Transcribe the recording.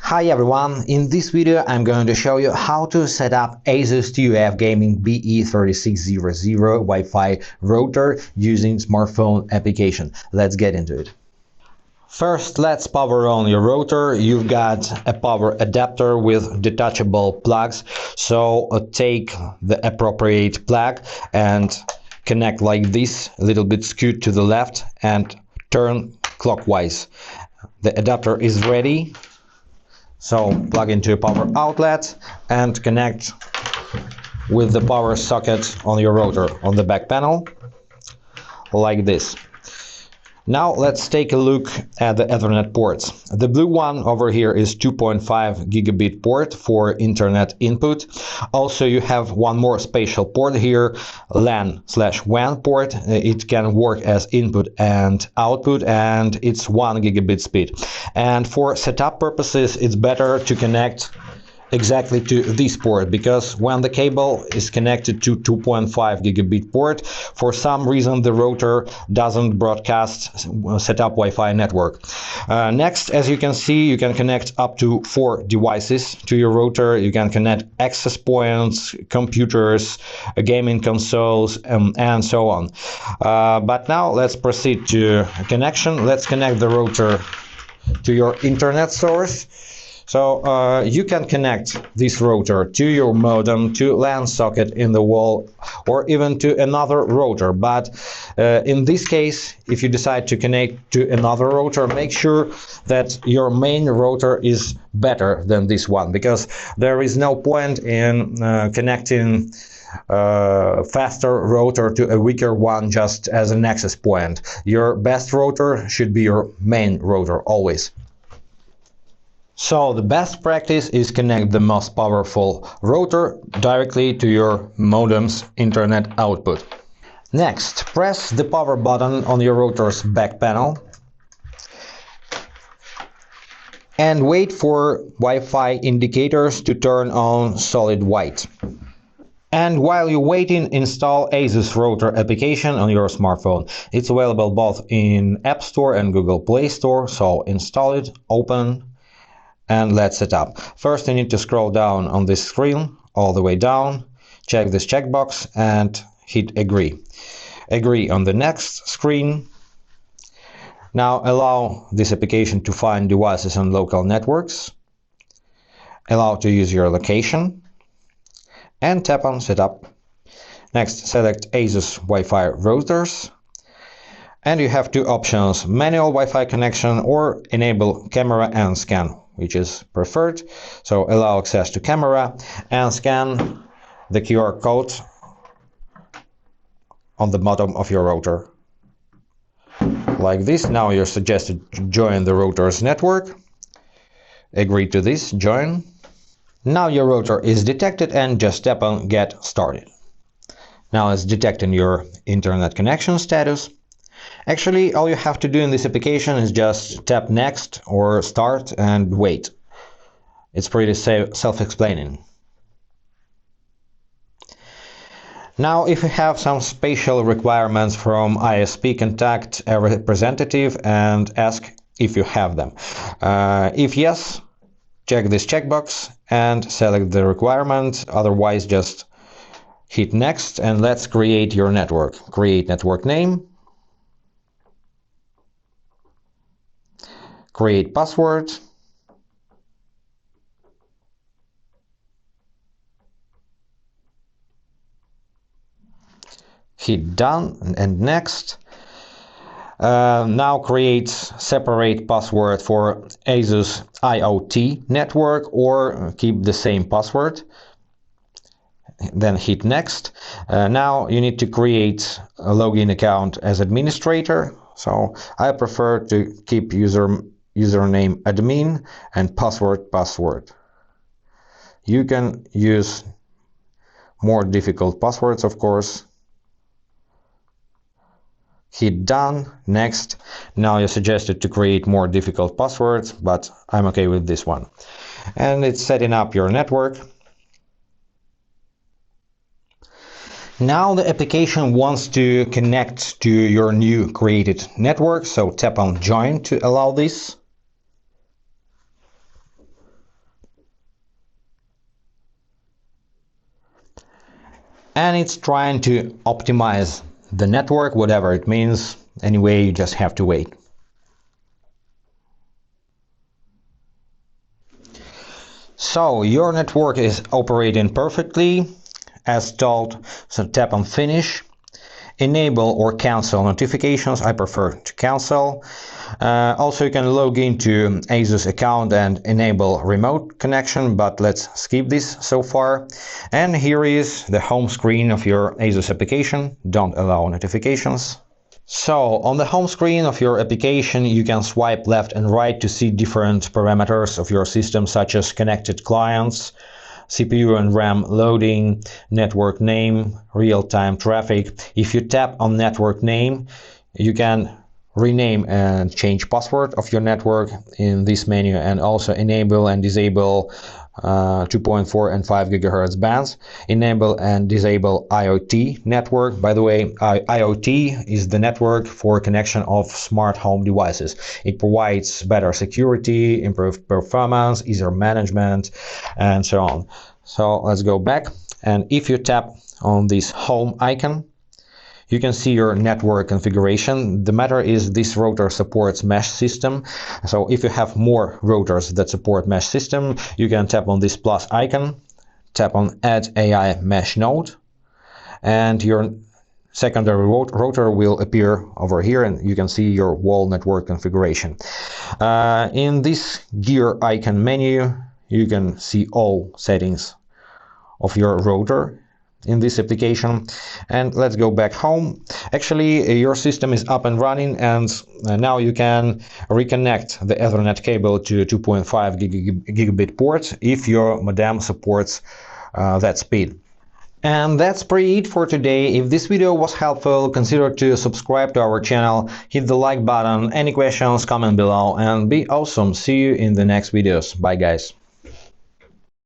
Hi everyone, in this video I'm going to show you how to set up Asus TUF Gaming BE36000 Wi-Fi router using smartphone application. Let's get into it. First, let's power on your router. You've got a power adapter with detachable plugs, so take the appropriate plug and connect like this, a little bit skewed to the left and turn clockwise. The adapter is ready. So plug into a power outlet and connect with the power socket on your router on the back panel, like this. Now let's take a look at the Ethernet ports. The blue one over here is 2.5 gigabit port for internet input. Also you have one more special port here, LAN/WAN port. It can work as input and output, and it's 1 gigabit speed. And for setup purposes it's better to connect exactly to this port, because when the cable is connected to 2.5 gigabit port, for some reason the router doesn't broadcast setup Wi-Fi network. Next, as you can see, you can connect up to 4 devices to your router. You can connect access points, computers, gaming consoles, and so on. But now let's proceed to connection. Let's connect the router to your internet source. So you can connect this router to your modem, to LAN socket in the wall, or even to another router. But in this case, if you decide to connect to another router, make sure that your main router is better than this one, because there is no point in connecting faster router to a weaker one just as an access point. Your best router should be your main router always. So the best practice is connect the most powerful router directly to your modem's internet output. Next, press the power button on your router's back panel and wait for Wi-Fi indicators to turn on solid white. And while you're waiting, install Asus router application on your smartphone. It's available both in App Store and Google Play Store, so install it, open, and let's set up. First you need to scroll down on this screen all the way down, check this checkbox and hit agree. Agree on the next screen. Now allow this application to find devices on local networks. Allow to use your location and tap on setup. Next, select Asus Wi-Fi routers. And you have two options: manual Wi-Fi connection or enable camera and scan, which is preferred. So allow access to camera and scan the QR code on the bottom of your router. Like this. Now you're suggested to join the router's network. Agree to this, join. Now your router is detected and just tap on get started. Now it's detecting your internet connection status. Actually, all you have to do in this application is just tap next or start and wait. It's pretty self-explaining. Now, if you have some special requirements from ISP, contact a representative and ask if you have them. If yes, check this checkbox and select the requirement. Otherwise, just hit next and let's create your network. Create network name. Create password. Hit done and next. Now create separate password for Asus IoT network or keep the same password. Then hit next. Now you need to create a login account as administrator. So I prefer to keep username admin and password. You can use more difficult passwords, of course. Hit done, next. Now you're suggested to create more difficult passwords, but I'm okay with this one. And it's setting up your network. Now the application wants to connect to your new created network, so tap on join to allow this. and it's trying to optimize the network, whatever it means. Anyway, you just have to wait. So your network is operating perfectly as told, so tap on finish. Enable or cancel notifications. I prefer to cancel. Also, you can log into Asus account and enable remote connection, but let's skip this so far. And here is the home screen of your Asus application. Don't allow notifications. So on the home screen of your application, you can swipe left and right to see different parameters of your system, such as connected clients, CPU and RAM loading, network name, real-time traffic. If you tap on network name, you can rename and change password of your network in this menu, and also enable and disable 2.4 and 5 gigahertz bands. Enable and disable IoT network. By the way, IoT is the network for connection of smart home devices. It provides better security, improved performance, easier management, and so on. So let's go back, and if you tap on this home icon, you can see your network configuration. The matter is this router supports mesh system. So if you have more routers that support mesh system, you can tap on this plus icon, tap on add AI mesh node, and your secondary router will appear over here, and you can see your wall network configuration. In this gear icon menu, you can see all settings of your router in this application. And let's go back home. Actually, your system is up and running, and now you can reconnect the Ethernet cable to 2.5 gigabit port if your modem supports that speed. And that's pretty it for today. If this video was helpful, consider to subscribe to our channel, hit the like button, any questions, comment below, and be awesome. See you in the next videos. Bye guys.